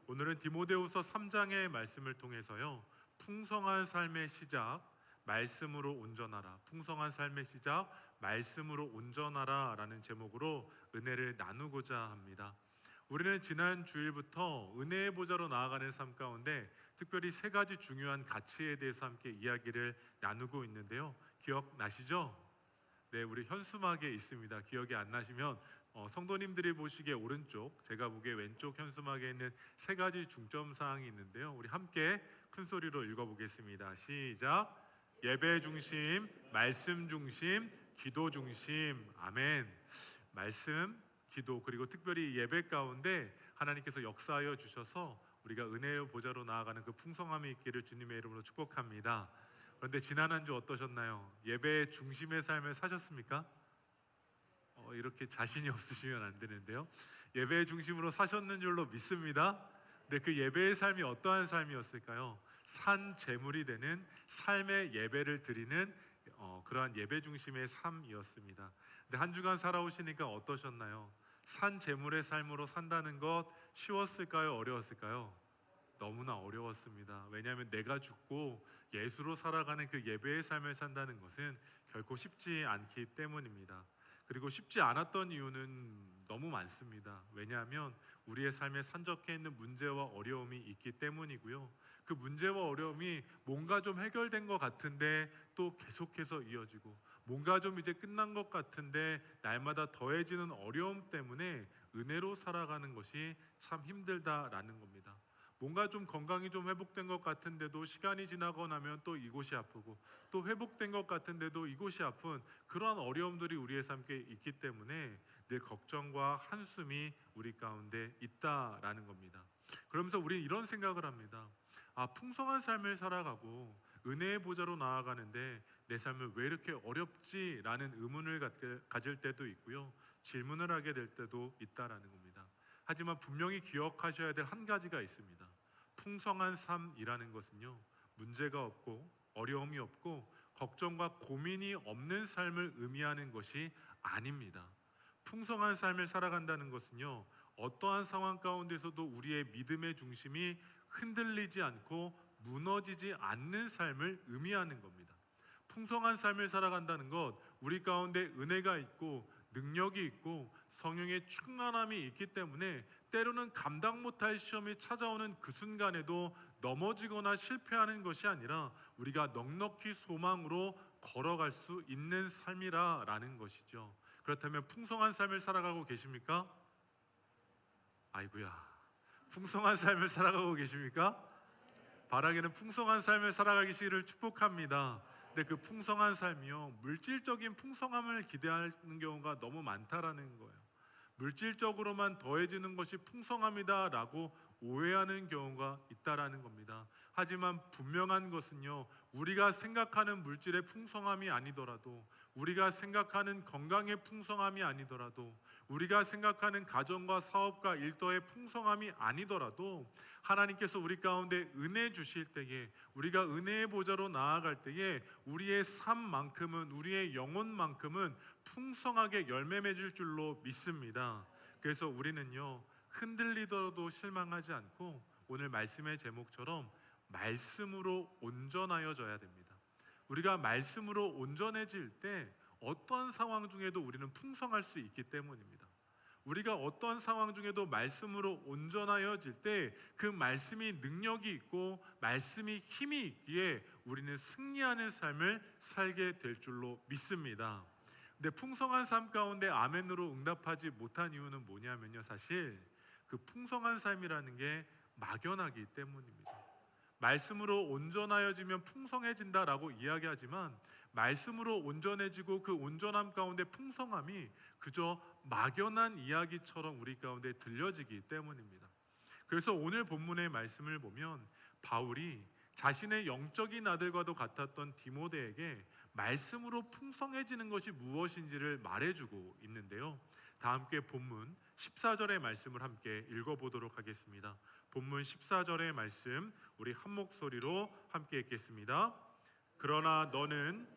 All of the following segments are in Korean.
오늘은 디모데후서 3장의 말씀을 통해서요, 풍성한 삶의 시작, 말씀으로 온전하라, 풍성한 삶의 시작, 말씀으로 온전하라 라는 제목으로 은혜를 나누고자 합니다. 우리는 지난 주일부터 은혜의 보좌로 나아가는 삶 가운데 특별히 세 가지 중요한 가치에 대해서 함께 이야기를 나누고 있는데요, 기억나시죠? 네, 우리 현수막에 있습니다. 기억이 안 나시면 성도님들이 보시기에 오른쪽, 제가 보기에 왼쪽 현수막에 있는 세 가지 중점 사항이 있는데요, 우리 함께 큰 소리로 읽어보겠습니다. 시작. 예배 중심, 말씀 중심, 기도 중심. 아멘. 말씀, 기도, 그리고 특별히 예배 가운데 하나님께서 역사하여 주셔서 우리가 은혜의 보좌로 나아가는 그 풍성함이 있기를 주님의 이름으로 축복합니다. 그런데 지난 한 주 어떠셨나요? 예배의 중심의 삶을 사셨습니까? 이렇게 자신이 없으시면 안 되는데요, 예배의 중심으로 사셨는 줄로 믿습니다. 근데 그 예배의 삶이 어떠한 삶이었을까요? 산 제물이 되는 삶의 예배를 드리는 그러한 예배 중심의 삶이었습니다. 근데 한 주간 살아오시니까 어떠셨나요? 산 제물의 삶으로 산다는 것 쉬웠을까요? 어려웠을까요? 너무나 어려웠습니다. 왜냐하면 내가 죽고 예수로 살아가는 그 예배의 삶을 산다는 것은 결코 쉽지 않기 때문입니다. 그리고 쉽지 않았던 이유는 너무 많습니다. 왜냐하면 우리의 삶에 산적해 있는 문제와 어려움이 있기 때문이고요, 그 문제와 어려움이 뭔가 좀 해결된 것 같은데 또 계속해서 이어지고, 뭔가 좀 이제 끝난 것 같은데 날마다 더해지는 어려움 때문에 은혜로 살아가는 것이 참 힘들다라는 겁니다. 뭔가 좀 건강이 좀 회복된 것 같은데도 시간이 지나고 나면 또 이곳이 아프고, 또 회복된 것 같은데도 이곳이 아픈 그러한 어려움들이 우리의 삶에 있기 때문에 늘 걱정과 한숨이 우리 가운데 있다라는 겁니다. 그러면서 우리는 이런 생각을 합니다. 풍성한 삶을 살아가고 은혜의 보좌로 나아가는데 내 삶은 왜 이렇게 어렵지라는 의문을 가질 때도 있고요, 질문을 하게 될 때도 있다라는 겁니다. 하지만 분명히 기억하셔야 될 한 가지가 있습니다. 풍성한 삶이라는 것은요, 문제가 없고 어려움이 없고 걱정과 고민이 없는 삶을 의미하는 것이 아닙니다. 풍성한 삶을 살아간다는 것은요, 어떠한 상황 가운데서도 우리의 믿음의 중심이 흔들리지 않고 무너지지 않는 삶을 의미하는 겁니다. 풍성한 삶을 살아간다는 것, 우리 가운데 은혜가 있고 능력이 있고 성령의 충만함이 있기 때문에 때로는 감당 못할 시험이 찾아오는 그 순간에도 넘어지거나 실패하는 것이 아니라 우리가 넉넉히 소망으로 걸어갈 수 있는 삶이라는 것이죠. 그렇다면 풍성한 삶을 살아가고 계십니까? 아이고야, 풍성한 삶을 살아가고 계십니까? 바라기는 풍성한 삶을 살아가기를 축복합니다. 근데 그 풍성한 삶이요, 물질적인 풍성함을 기대하는 경우가 너무 많다라는 거예요. 물질적으로만 더해지는 것이 풍성함이다라고 오해하는 경우가 있다라는 겁니다. 하지만 분명한 것은요, 우리가 생각하는 물질의 풍성함이 아니더라도, 우리가 생각하는 건강의 풍성함이 아니더라도, 우리가 생각하는 가정과 사업과 일터의 풍성함이 아니더라도 하나님께서 우리 가운데 은혜 주실 때에, 우리가 은혜의 보좌로 나아갈 때에 우리의 삶만큼은, 우리의 영혼만큼은 풍성하게 열매 맺을 줄로 믿습니다. 그래서 우리는요, 흔들리더라도 실망하지 않고 오늘 말씀의 제목처럼 말씀으로 온전하여져야 됩니다. 우리가 말씀으로 온전해질 때 어떠한 상황 중에도 우리는 풍성할 수 있기 때문입니다. 우리가 어떠한 상황 중에도 말씀으로 온전하여질 때 그 말씀이 능력이 있고 말씀이 힘이 있기에 우리는 승리하는 삶을 살게 될 줄로 믿습니다. 근데 풍성한 삶 가운데 아멘으로 응답하지 못한 이유는 뭐냐면요, 사실 그 풍성한 삶이라는 게 막연하기 때문입니다. 말씀으로 온전하여지면 풍성해진다라고 이야기하지만 말씀으로 온전해지고 그 온전함 가운데 풍성함이 그저 막연한 이야기처럼 우리 가운데 들려지기 때문입니다. 그래서 오늘 본문의 말씀을 보면 바울이 자신의 영적인 아들과도 같았던 디모데에게 말씀으로 풍성해지는 것이 무엇인지를 말해주고 있는데요, 다 함께 본문 14절의 말씀을 함께 읽어보도록 하겠습니다. 본문 14절의 말씀 우리 한 목소리로 함께 읽겠습니다. 그러나 너는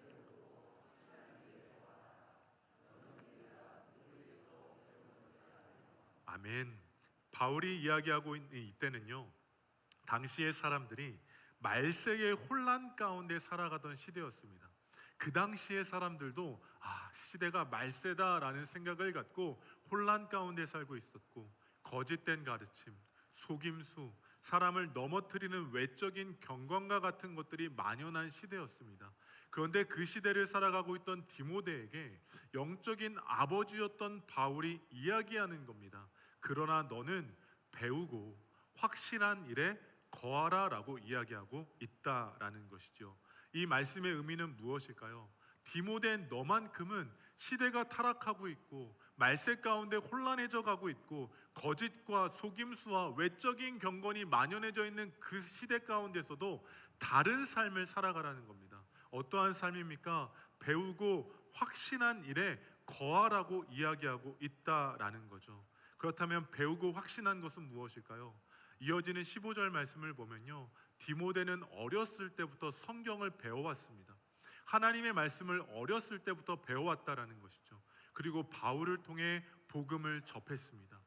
아멘. 바울이 이야기하고 있는 이때는요, 당시의 사람들이 말세의 혼란 가운데 살아가던 시대였습니다. 그 당시의 사람들도 시대가 말세다라는 생각을 갖고 혼란 가운데 살고 있었고, 거짓된 가르침, 속임수, 사람을 넘어뜨리는 외적인 경건과 같은 것들이 만연한 시대였습니다. 그런데 그 시대를 살아가고 있던 디모데에게 영적인 아버지였던 바울이 이야기하는 겁니다. 그러나 너는 배우고 확실한 일에 거하라라고 이야기하고 있다라는 것이죠. 이 말씀의 의미는 무엇일까요? 디모데, 너만큼은 시대가 타락하고 있고 말세 가운데 혼란해져 가고 있고 거짓과 속임수와 외적인 경건이 만연해져 있는 그 시대 가운데서도 다른 삶을 살아가라는 겁니다. 어떠한 삶입니까? 배우고 확신한 일에 거하라고 이야기하고 있다라는 거죠. 그렇다면 배우고 확신한 것은 무엇일까요? 이어지는 15절 말씀을 보면요, 디모데는 어렸을 때부터 성경을 배워왔습니다. 하나님의 말씀을 어렸을 때부터 배워왔다라는 것이죠. 그리고 바울을 통해 복음을 접했습니다.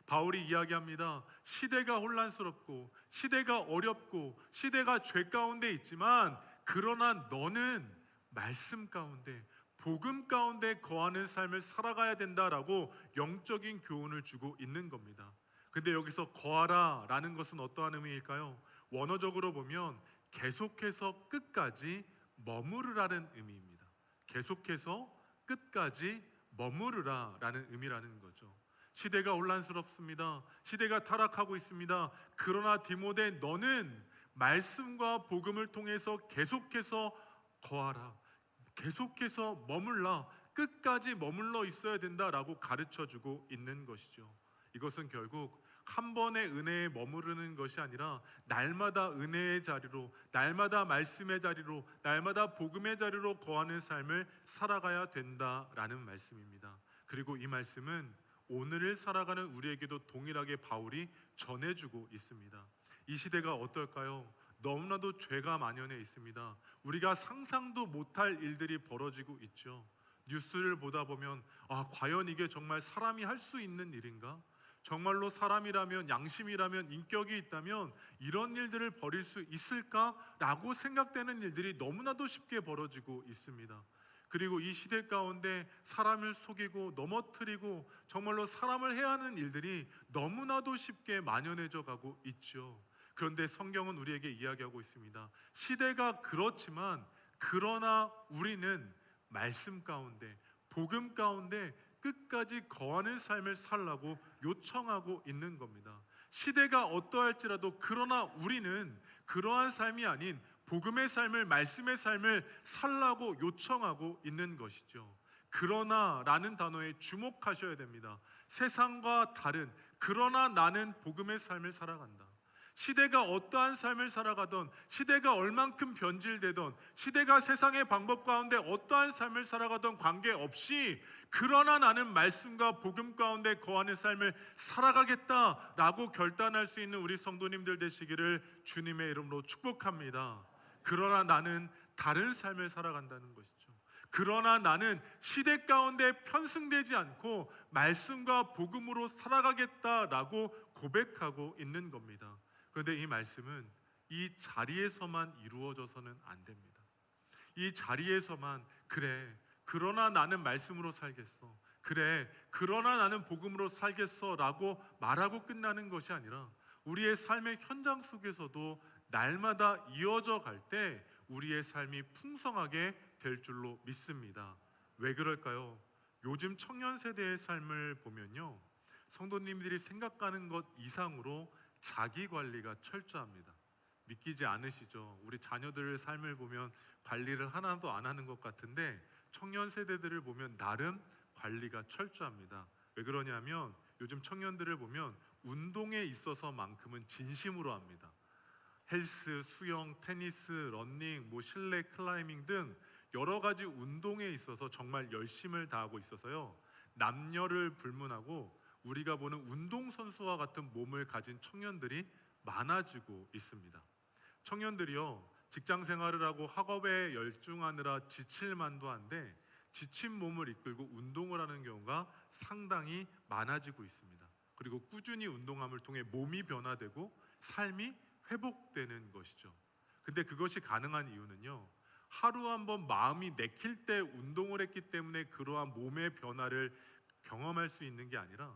바울이 이야기합니다. 시대가 혼란스럽고 시대가 어렵고 시대가 죄 가운데 있지만 그러나 너는 말씀 가운데, 복음 가운데 거하는 삶을 살아가야 된다라고 영적인 교훈을 주고 있는 겁니다. 근데 여기서 거하라 라는 것은 어떠한 의미일까요? 원어적으로 보면 계속해서 끝까지 머무르라는 의미입니다. 계속해서 끝까지 머무르라 라는 의미라는 거죠. 시대가 혼란스럽습니다. 시대가 타락하고 있습니다. 그러나 디모데, 너는 말씀과 복음을 통해서 계속해서 거하라, 계속해서 머물라, 끝까지 머물러 있어야 된다라고 가르쳐주고 있는 것이죠. 이것은 결국 한 번의 은혜에 머무르는 것이 아니라 날마다 은혜의 자리로, 날마다 말씀의 자리로, 날마다 복음의 자리로 거하는 삶을 살아가야 된다라는 말씀입니다. 그리고 이 말씀은 오늘을 살아가는 우리에게도 동일하게 바울이 전해주고 있습니다. 이 시대가 어떨까요? 너무나도 죄가 만연해 있습니다. 우리가 상상도 못할 일들이 벌어지고 있죠. 뉴스를 보다 보면 과연 이게 정말 사람이 할 수 있는 일인가? 정말로 사람이라면, 양심이라면, 인격이 있다면 이런 일들을 벌일 수 있을까라고 생각되는 일들이 너무나도 쉽게 벌어지고 있습니다. 그리고 이 시대 가운데 사람을 속이고 넘어뜨리고 정말로 사람을 해야 하는 일들이 너무나도 쉽게 만연해져 가고 있죠. 그런데 성경은 우리에게 이야기하고 있습니다. 시대가 그렇지만 그러나 우리는 말씀 가운데, 복음 가운데 끝까지 거하는 삶을 살라고 요청하고 있는 겁니다. 시대가 어떠할지라도 그러나 우리는 그러한 삶이 아닌 복음의 삶을, 말씀의 삶을 살라고 요청하고 있는 것이죠. 그러나 라는 단어에 주목하셔야 됩니다. 세상과 다른, 그러나 나는 복음의 삶을 살아간다. 시대가 어떠한 삶을 살아가던, 시대가 얼만큼 변질되던, 시대가 세상의 방법 가운데 어떠한 삶을 살아가던 관계없이 그러나 나는 말씀과 복음 가운데 거하는 삶을 살아가겠다라고 결단할 수 있는 우리 성도님들 되시기를 주님의 이름으로 축복합니다. 그러나 나는 다른 삶을 살아간다는 것이죠. 그러나 나는 시대 가운데 편승되지 않고 말씀과 복음으로 살아가겠다라고 고백하고 있는 겁니다. 그런데 이 말씀은 이 자리에서만 이루어져서는 안 됩니다. 이 자리에서만 그러나 나는 말씀으로 살겠어, 그러나 나는 복음으로 살겠어 라고 말하고 끝나는 것이 아니라 우리의 삶의 현장 속에서도 날마다 이어져 갈 때 우리의 삶이 풍성하게 될 줄로 믿습니다. 왜 그럴까요? 요즘 청년 세대의 삶을 보면요, 성도님들이 생각하는 것 이상으로 자기 관리가 철저합니다. 믿기지 않으시죠? 우리 자녀들의 삶을 보면 관리를 하나도 안 하는 것 같은데 청년 세대들을 보면 나름 관리가 철저합니다. 왜 그러냐면 요즘 청년들을 보면 운동에 있어서만큼은 진심으로 합니다. 헬스, 수영, 테니스, 러닝, 실내 클라이밍 등 여러 가지 운동에 있어서 정말 열심을 다하고 있어서요, 남녀를 불문하고 우리가 보는 운동선수와 같은 몸을 가진 청년들이 많아지고 있습니다. 청년들이요, 직장 생활을 하고 학업에 열중하느라 지칠 만도 한데 지친 몸을 이끌고 운동을 하는 경우가 상당히 많아지고 있습니다. 그리고 꾸준히 운동함을 통해 몸이 변화되고 삶이 회복되는 것이죠. 근데 그것이 가능한 이유는요, 하루 한 번 마음이 내킬 때 운동을 했기 때문에 그러한 몸의 변화를 경험할 수 있는 게 아니라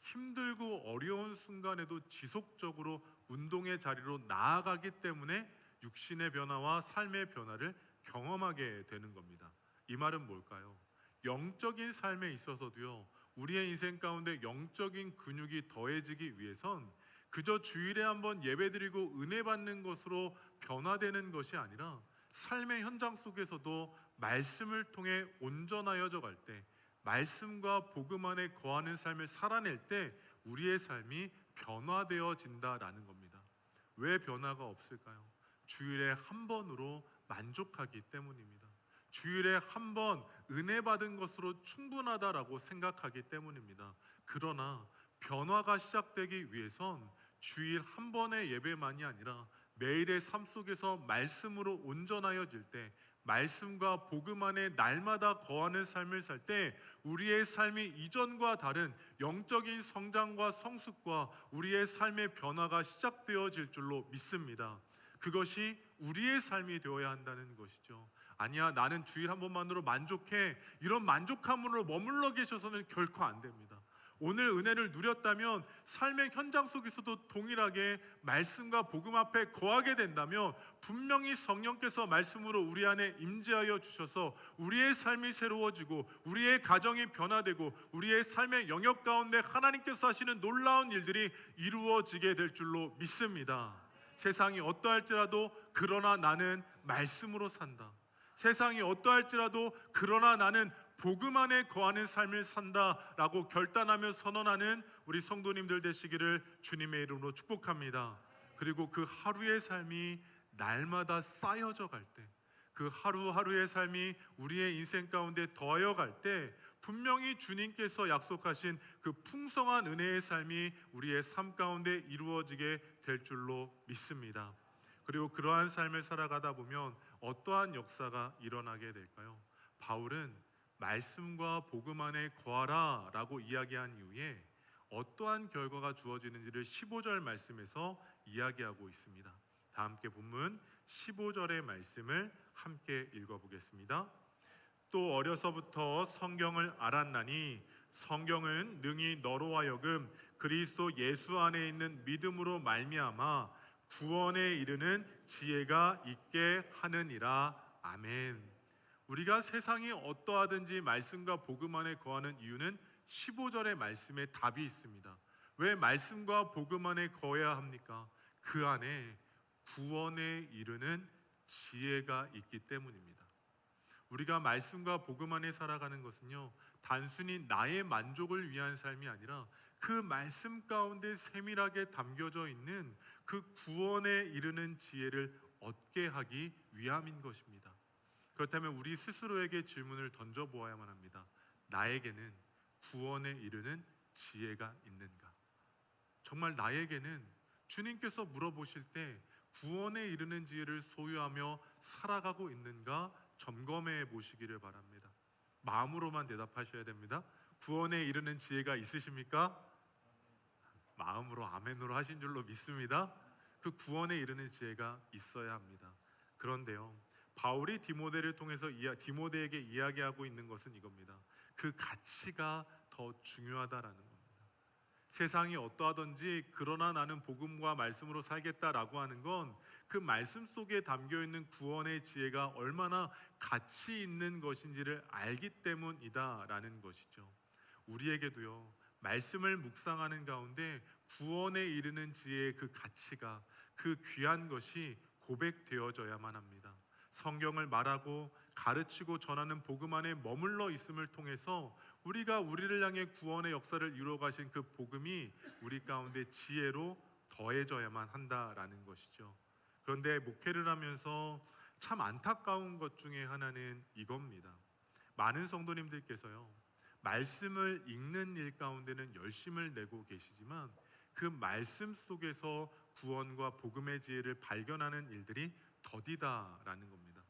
힘들고 어려운 순간에도 지속적으로 운동의 자리로 나아가기 때문에 육신의 변화와 삶의 변화를 경험하게 되는 겁니다. 이 말은 뭘까요? 영적인 삶에 있어서도요, 우리의 인생 가운데 영적인 근육이 더해지기 위해선 그저 주일에 한번 예배드리고 은혜 받는 것으로 변화되는 것이 아니라 삶의 현장 속에서도 말씀을 통해 온전하여져 갈 때, 말씀과 복음 안에 거하는 삶을 살아낼 때 우리의 삶이 변화되어진다라는 겁니다. 왜 변화가 없을까요? 주일에 한 번으로 만족하기 때문입니다. 주일에 한 번 은혜 받은 것으로 충분하다라고 생각하기 때문입니다. 그러나 변화가 시작되기 위해선 주일 한 번의 예배만이 아니라 매일의 삶 속에서 말씀으로 온전하여질 때, 말씀과 복음 안에 날마다 거하는 삶을 살 때 우리의 삶이 이전과 다른 영적인 성장과 성숙과 우리의 삶의 변화가 시작되어질 줄로 믿습니다. 그것이 우리의 삶이 되어야 한다는 것이죠. 아니야, 나는 주일 한 번만으로 만족해, 이런 만족함으로 머물러 계셔서는 결코 안 됩니다. 오늘 은혜를 누렸다면 삶의 현장 속에서도 동일하게 말씀과 복음 앞에 거하게 된다면 분명히 성령께서 말씀으로 우리 안에 임재하여 주셔서 우리의 삶이 새로워지고 우리의 가정이 변화되고 우리의 삶의 영역 가운데 하나님께서 하시는 놀라운 일들이 이루어지게 될 줄로 믿습니다. 세상이 어떠할지라도 그러나 나는 말씀으로 산다. 세상이 어떠할지라도 그러나 나는 복음 안에 거하는 삶을 산다라고 결단하며 선언하는 우리 성도님들 되시기를 주님의 이름으로 축복합니다. 그리고 그 하루의 삶이 날마다 쌓여져 갈 때, 그 하루하루의 삶이 우리의 인생 가운데 더하여 갈 때 분명히 주님께서 약속하신 그 풍성한 은혜의 삶이 우리의 삶 가운데 이루어지게 될 줄로 믿습니다. 그리고 그러한 삶을 살아가다 보면 어떠한 역사가 일어나게 될까요? 바울은 말씀과 복음 안에 거하라 라고 이야기한 이후에 어떠한 결과가 주어지는지를 15절 말씀에서 이야기하고 있습니다. 다 함께 본문 15절의 말씀을 함께 읽어보겠습니다. 또 어려서부터 성경을 알았나니 성경은 능히 너로 하여금 그리스도 예수 안에 있는 믿음으로 말미암아 구원에 이르는 지혜가 있게 하느니라. 아멘. 우리가 세상이 어떠하든지 말씀과 복음 안에 거하는 이유는 15절의 말씀에 답이 있습니다. 왜 말씀과 복음 안에 거해야 합니까? 그 안에 구원에 이르는 지혜가 있기 때문입니다. 우리가 말씀과 복음 안에 살아가는 것은요, 단순히 나의 만족을 위한 삶이 아니라 그 말씀 가운데 세밀하게 담겨져 있는 그 구원에 이르는 지혜를 얻게 하기 위함인 것입니다. 그렇다면 우리 스스로에게 질문을 던져보아야만 합니다. 나에게는 구원에 이르는 지혜가 있는가? 정말 나에게는 주님께서 물어보실 때 구원에 이르는 지혜를 소유하며 살아가고 있는가 점검해 보시기를 바랍니다. 마음으로만 대답하셔야 됩니다. 구원에 이르는 지혜가 있으십니까? 마음으로 아멘으로 하신 줄로 믿습니다. 그 구원에 이르는 지혜가 있어야 합니다. 그런데요, 바울이 디모데를 통해서 디모데에게 이야기하고 있는 것은 이겁니다. 그 가치가 더 중요하다라는 겁니다. 세상이 어떠하든지 그러나 나는 복음과 말씀으로 살겠다라고 하는 건 그 말씀 속에 담겨 있는 구원의 지혜가 얼마나 가치 있는 것인지를 알기 때문이다라는 것이죠. 우리에게도요, 말씀을 묵상하는 가운데 구원에 이르는 지혜의 그 가치가, 그 귀한 것이 고백되어져야만 합니다. 성경을 말하고 가르치고 전하는 복음 안에 머물러 있음을 통해서 우리가 우리를 향해 구원의 역사를 이루어 가신 그 복음이 우리 가운데 지혜로 더해져야만 한다라는 것이죠. 그런데 목회를 하면서 참 안타까운 것 중에 하나는 이겁니다. 많은 성도님들께서요, 말씀을 읽는 일 가운데는 열심을 내고 계시지만 그 말씀 속에서 구원과 복음의 지혜를 발견하는 일들이 더디다라는 겁니다.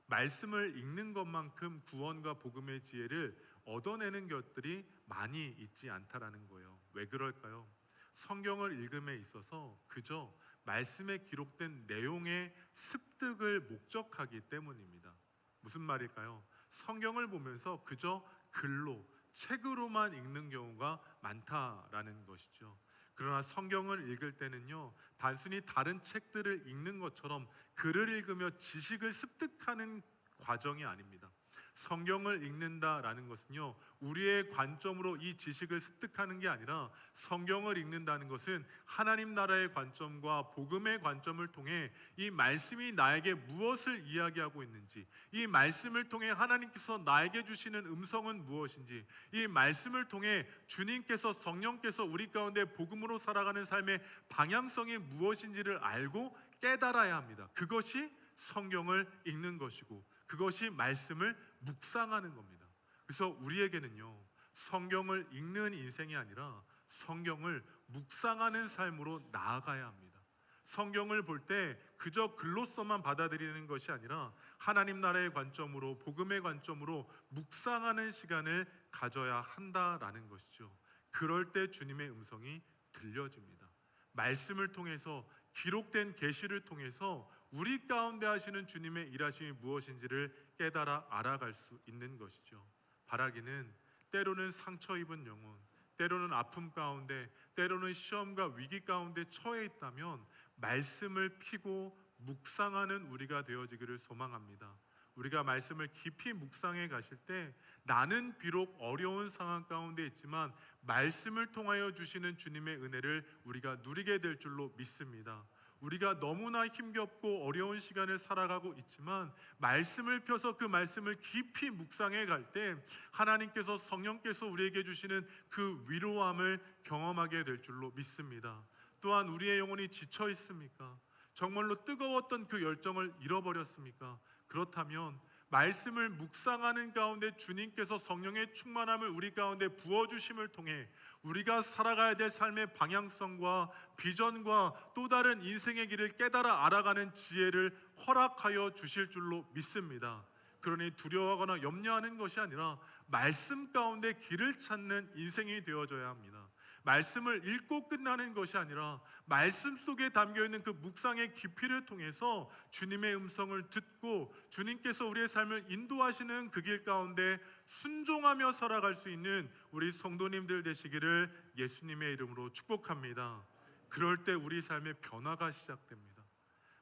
말씀을 읽는 것만큼 구원과 복음의 지혜를 얻어내는 것들이 많이 있지 않다라는 거예요. 왜 그럴까요? 성경을 읽음에 있어서 그저 말씀에 기록된 내용의 습득을 목적하기 때문입니다. 무슨 말일까요? 성경을 보면서 그저 글로, 책으로만 읽는 경우가 많다라는 것이죠. 그러나 성경을 읽을 때는요, 단순히 다른 책들을 읽는 것처럼 글을 읽으며 지식을 습득하는 과정이 아닙니다. 성경을 읽는다라는 것은요, 우리의 관점으로 이 지식을 습득하는 게 아니라 성경을 읽는다는 것은 하나님 나라의 관점과 복음의 관점을 통해 이 말씀이 나에게 무엇을 이야기하고 있는지, 이 말씀을 통해 하나님께서 나에게 주시는 음성은 무엇인지, 이 말씀을 통해 주님께서, 성령께서 우리 가운데 복음으로 살아가는 삶의 방향성이 무엇인지를 알고 깨달아야 합니다. 그것이 성경을 읽는 것이고, 그것이 말씀을 묵상하는 겁니다. 그래서 우리에게는요, 성경을 읽는 인생이 아니라 성경을 묵상하는 삶으로 나아가야 합니다. 성경을 볼 때 그저 글로서만 받아들이는 것이 아니라 하나님 나라의 관점으로, 복음의 관점으로 묵상하는 시간을 가져야 한다라는 것이죠. 그럴 때 주님의 음성이 들려집니다. 말씀을 통해서, 기록된 계시를 통해서 우리 가운데 하시는 주님의 일하심이 무엇인지를 깨달아 알아갈 수 있는 것이죠. 바라기는 때로는 상처 입은 영혼, 때로는 아픔 가운데, 때로는 시험과 위기 가운데 처해 있다면 말씀을 피고 묵상하는 우리가 되어지기를 소망합니다. 우리가 말씀을 깊이 묵상해 가실 때 나는 비록 어려운 상황 가운데 있지만 말씀을 통하여 주시는 주님의 은혜를 우리가 누리게 될 줄로 믿습니다. 우리가 너무나 힘겹고 어려운 시간을 살아가고 있지만 말씀을 펴서 그 말씀을 깊이 묵상해 갈 때 하나님께서, 성령께서 우리에게 주시는 그 위로함을 경험하게 될 줄로 믿습니다. 또한 우리의 영혼이 지쳐 있습니까? 정말로 뜨거웠던 그 열정을 잃어버렸습니까? 그렇다면 말씀을 묵상하는 가운데 주님께서 성령의 충만함을 우리 가운데 부어주심을 통해 우리가 살아가야 될 삶의 방향성과 비전과 또 다른 인생의 길을 깨달아 알아가는 지혜를 허락하여 주실 줄로 믿습니다. 그러니 두려워하거나 염려하는 것이 아니라 말씀 가운데 길을 찾는 인생이 되어져야 합니다. 말씀을 읽고 끝나는 것이 아니라 말씀 속에 담겨있는 그 묵상의 깊이를 통해서 주님의 음성을 듣고 주님께서 우리의 삶을 인도하시는 그 길 가운데 순종하며 살아갈 수 있는 우리 성도님들 되시기를 예수님의 이름으로 축복합니다. 그럴 때 우리 삶의 변화가 시작됩니다.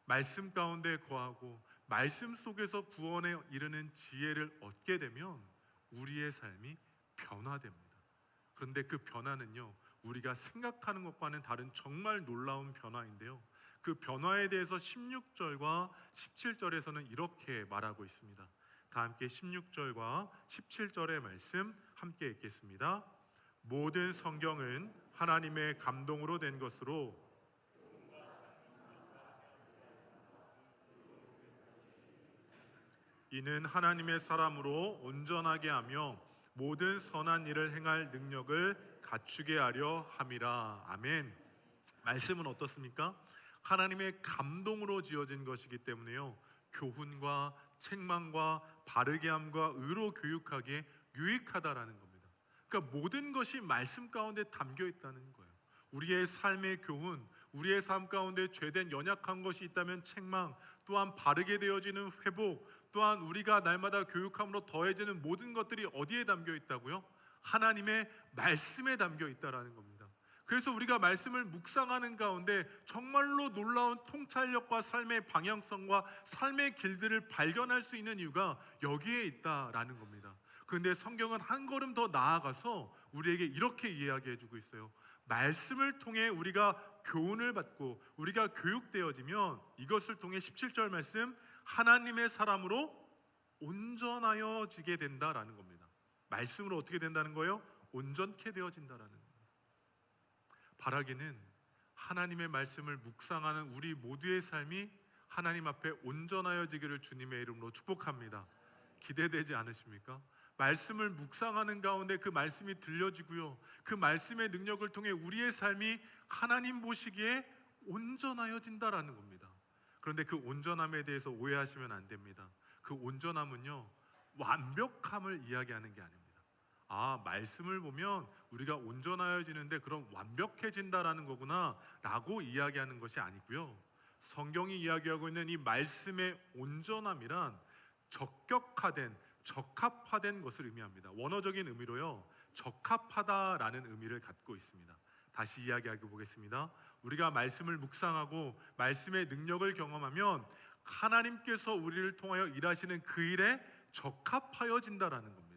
말씀 가운데 거하고 말씀 속에서 구원에 이르는 지혜를 얻게 되면 우리의 삶이 변화됩니다. 그런데 그 변화는요, 우리가 생각하는 것과는 다른 정말 놀라운 변화인데요, 그 변화에 대해서 16절과 17절에서는 이렇게 말하고 있습니다. 다 함께 16절과 17절의 말씀 함께 읽겠습니다. 모든 성경은 하나님의 감동으로 된 것으로 이는 하나님의 사람으로 온전하게 하며 모든 선한 일을 행할 능력을 갖추게 하려 함이라. 아멘. 말씀은 어떻습니까? 하나님의 감동으로 지어진 것이기 때문에요, 교훈과 책망과 바르게 함과 의로 교육하기에 유익하다라는 겁니다. 그러니까 모든 것이 말씀 가운데 담겨 있다는 거예요. 우리의 삶의 교훈, 우리의 삶 가운데 죄된 연약한 것이 있다면 책망, 또한 바르게 되어지는 회복, 또한 우리가 날마다 교육함으로 더해지는 모든 것들이 어디에 담겨 있다고요? 하나님의 말씀에 담겨 있다라는 겁니다. 그래서 우리가 말씀을 묵상하는 가운데 정말로 놀라운 통찰력과 삶의 방향성과 삶의 길들을 발견할 수 있는 이유가 여기에 있다라는 겁니다. 그런데 성경은 한 걸음 더 나아가서 우리에게 이렇게 이야기해주고 있어요. 말씀을 통해 우리가 교훈을 받고 우리가 교육되어지면 이것을 통해 17절 말씀, 하나님의 사람으로 온전하여지게 된다라는 겁니다. 말씀으로 어떻게 된다는 거예요? 온전케 되어진다라는 겁니다. 바라기는 하나님의 말씀을 묵상하는 우리 모두의 삶이 하나님 앞에 온전하여지기를 주님의 이름으로 축복합니다. 기대되지 않으십니까? 말씀을 묵상하는 가운데 그 말씀이 들려지고요, 그 말씀의 능력을 통해 우리의 삶이 하나님 보시기에 온전하여진다라는 겁니다. 그런데 그 온전함에 대해서 오해하시면 안 됩니다. 그 온전함은요, 완벽함을 이야기하는 게 아닙니다. 아, 말씀을 보면 우리가 온전하여지는데 그럼 완벽해진다라는 거구나라고 이야기하는 것이 아니고요. 성경이 이야기하고 있는 이 말씀의 온전함이란 적격화된, 적합화된 것을 의미합니다. 원어적인 의미로요, 적합하다라는 의미를 갖고 있습니다. 다시 이야기하게 보겠습니다. 우리가 말씀을 묵상하고 말씀의 능력을 경험하면 하나님께서 우리를 통하여 일하시는 그 일에 적합하여진다라는 겁니다.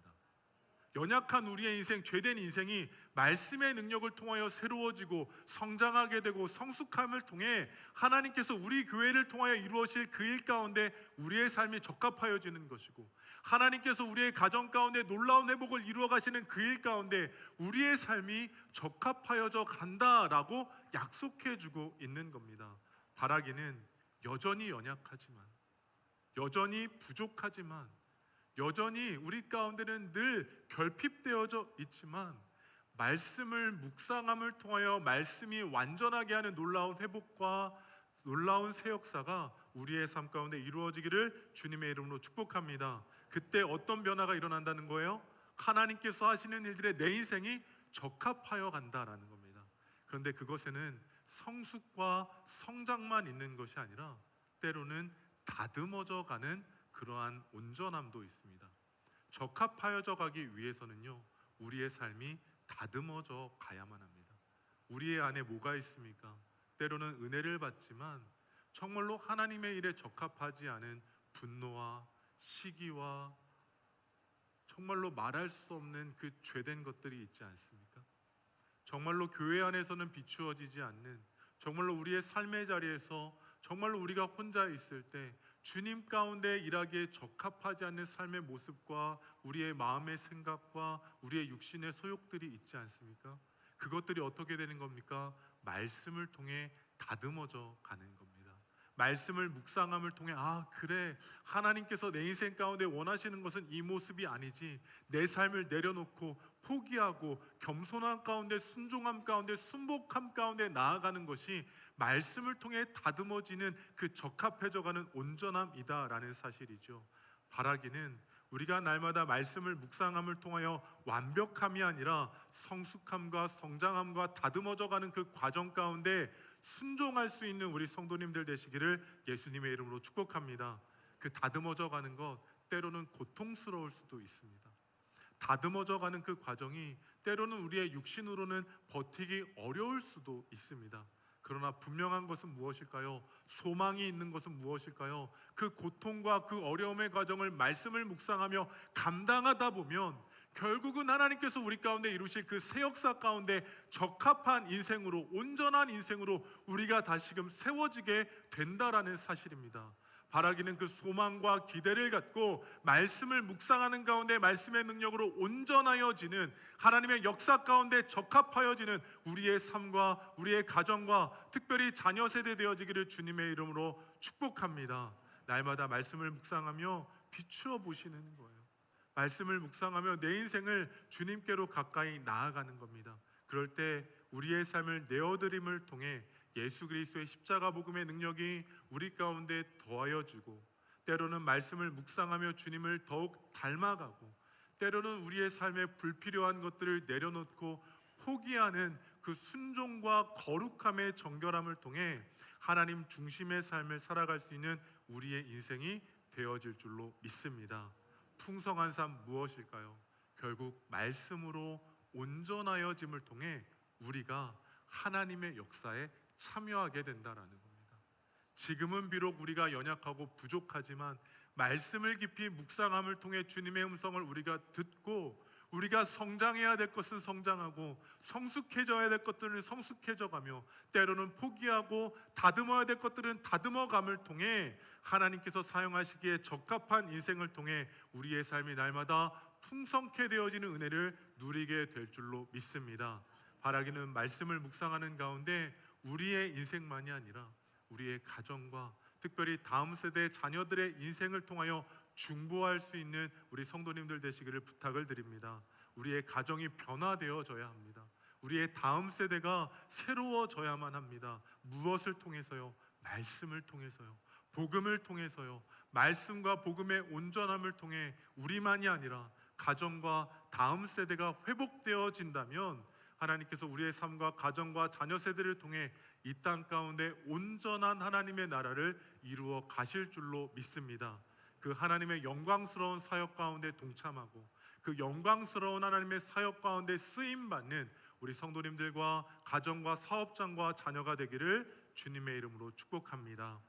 연약한 우리의 인생, 죄된 인생이 말씀의 능력을 통하여 새로워지고 성장하게 되고 성숙함을 통해 하나님께서 우리 교회를 통하여 이루어질 그 일 가운데 우리의 삶이 적합하여지는 것이고, 하나님께서 우리의 가정 가운데 놀라운 회복을 이루어 가시는 그 일 가운데 우리의 삶이 적합하여져 간다라고 약속해 주고 있는 겁니다. 바라기는 여전히 연약하지만, 여전히 부족하지만, 여전히 우리 가운데는 늘 결핍되어져 있지만, 말씀을 묵상함을 통하여 말씀이 완전하게 하는 놀라운 회복과 놀라운 새 역사가 우리의 삶 가운데 이루어지기를 주님의 이름으로 축복합니다. 그때 어떤 변화가 일어난다는 거예요? 하나님께서 하시는 일들에 내 인생이 적합하여 간다라는 겁니다. 그런데 그것에는 성숙과 성장만 있는 것이 아니라 때로는 다듬어져 가는 그러한 온전함도 있습니다. 적합하여져 가기 위해서는요, 우리의 삶이 다듬어져 가야만 합니다. 우리의 안에 뭐가 있습니까? 때로는 은혜를 받지만 정말로 하나님의 일에 적합하지 않은 분노와 시기와 정말로 말할 수 없는 그 죄된 것들이 있지 않습니까? 정말로 교회 안에서는 비추어지지 않는, 정말로 우리의 삶의 자리에서 정말로 우리가 혼자 있을 때 주님 가운데 일하기에 적합하지 않는 삶의 모습과 우리의 마음의 생각과 우리의 육신의 소욕들이 있지 않습니까? 그것들이 어떻게 되는 겁니까? 말씀을 통해 다듬어져 가는 겁니다. 말씀을 묵상함을 통해, 아 그래, 하나님께서 내 인생 가운데 원하시는 것은 이 모습이 아니지, 내 삶을 내려놓고 포기하고 겸손함 가운데, 순종함 가운데, 순복함 가운데 나아가는 것이 말씀을 통해 다듬어지는 그 적합해져가는 온전함이다라는 사실이죠. 바라기는 우리가 날마다 말씀을 묵상함을 통하여 완벽함이 아니라 성숙함과 성장함과 다듬어져가는 그 과정 가운데 순종할 수 있는 우리 성도님들 되시기를 예수님의 이름으로 축복합니다. 그 다듬어져 가는 것, 때로는 고통스러울 수도 있습니다. 다듬어져 가는 그 과정이 때로는 우리의 육신으로는 버티기 어려울 수도 있습니다. 그러나 분명한 것은 무엇일까요? 소망이 있는 것은 무엇일까요? 그 고통과 그 어려움의 과정을 말씀을 묵상하며 감당하다 보면 결국은 하나님께서 우리 가운데 이루실 그 새 역사 가운데 적합한 인생으로, 온전한 인생으로 우리가 다시금 세워지게 된다라는 사실입니다. 바라기는 그 소망과 기대를 갖고 말씀을 묵상하는 가운데 말씀의 능력으로 온전하여지는, 하나님의 역사 가운데 적합하여지는 우리의 삶과 우리의 가정과 특별히 자녀 세대 되어지기를 주님의 이름으로 축복합니다. 날마다 말씀을 묵상하며 비추어 보시는 거예요. 말씀을 묵상하며 내 인생을 주님께로 가까이 나아가는 겁니다. 그럴 때 우리의 삶을 내어드림을 통해 예수 그리스도의 십자가 복음의 능력이 우리 가운데 더하여지고, 때로는 말씀을 묵상하며 주님을 더욱 닮아가고, 때로는 우리의 삶에 불필요한 것들을 내려놓고 포기하는 그 순종과 거룩함의 정결함을 통해 하나님 중심의 삶을 살아갈 수 있는 우리의 인생이 되어질 줄로 믿습니다. 풍성한 삶 무엇일까요? 결국 말씀으로 온전하여짐을 통해 우리가 하나님의 역사에 참여하게 된다라는 겁니다. 지금은 비록 우리가 연약하고 부족하지만 말씀을 깊이 묵상함을 통해 주님의 음성을 우리가 듣고, 우리가 성장해야 될 것은 성장하고 성숙해져야 될 것들은 성숙해져가며, 때로는 포기하고 다듬어야 될 것들은 다듬어감을 통해 하나님께서 사용하시기에 적합한 인생을 통해 우리의 삶이 날마다 풍성케 되어지는 은혜를 누리게 될 줄로 믿습니다. 바라기는 말씀을 묵상하는 가운데 우리의 인생만이 아니라 우리의 가정과 특별히 다음 세대 자녀들의 인생을 통하여 중보할 수 있는 우리 성도님들 되시기를 부탁을 드립니다. 우리의 가정이 변화되어져야 합니다. 우리의 다음 세대가 새로워져야만 합니다. 무엇을 통해서요? 말씀을 통해서요. 복음을 통해서요. 말씀과 복음의 온전함을 통해 우리만이 아니라 가정과 다음 세대가 회복되어진다면 하나님께서 우리의 삶과 가정과 자녀 세대를 통해 이 땅 가운데 온전한 하나님의 나라를 이루어 가실 줄로 믿습니다. 그 하나님의 영광스러운 사역 가운데 동참하고 그 영광스러운 하나님의 사역 가운데 쓰임 받는 우리 성도님들과 가정과 사업장과 자녀가 되기를 주님의 이름으로 축복합니다.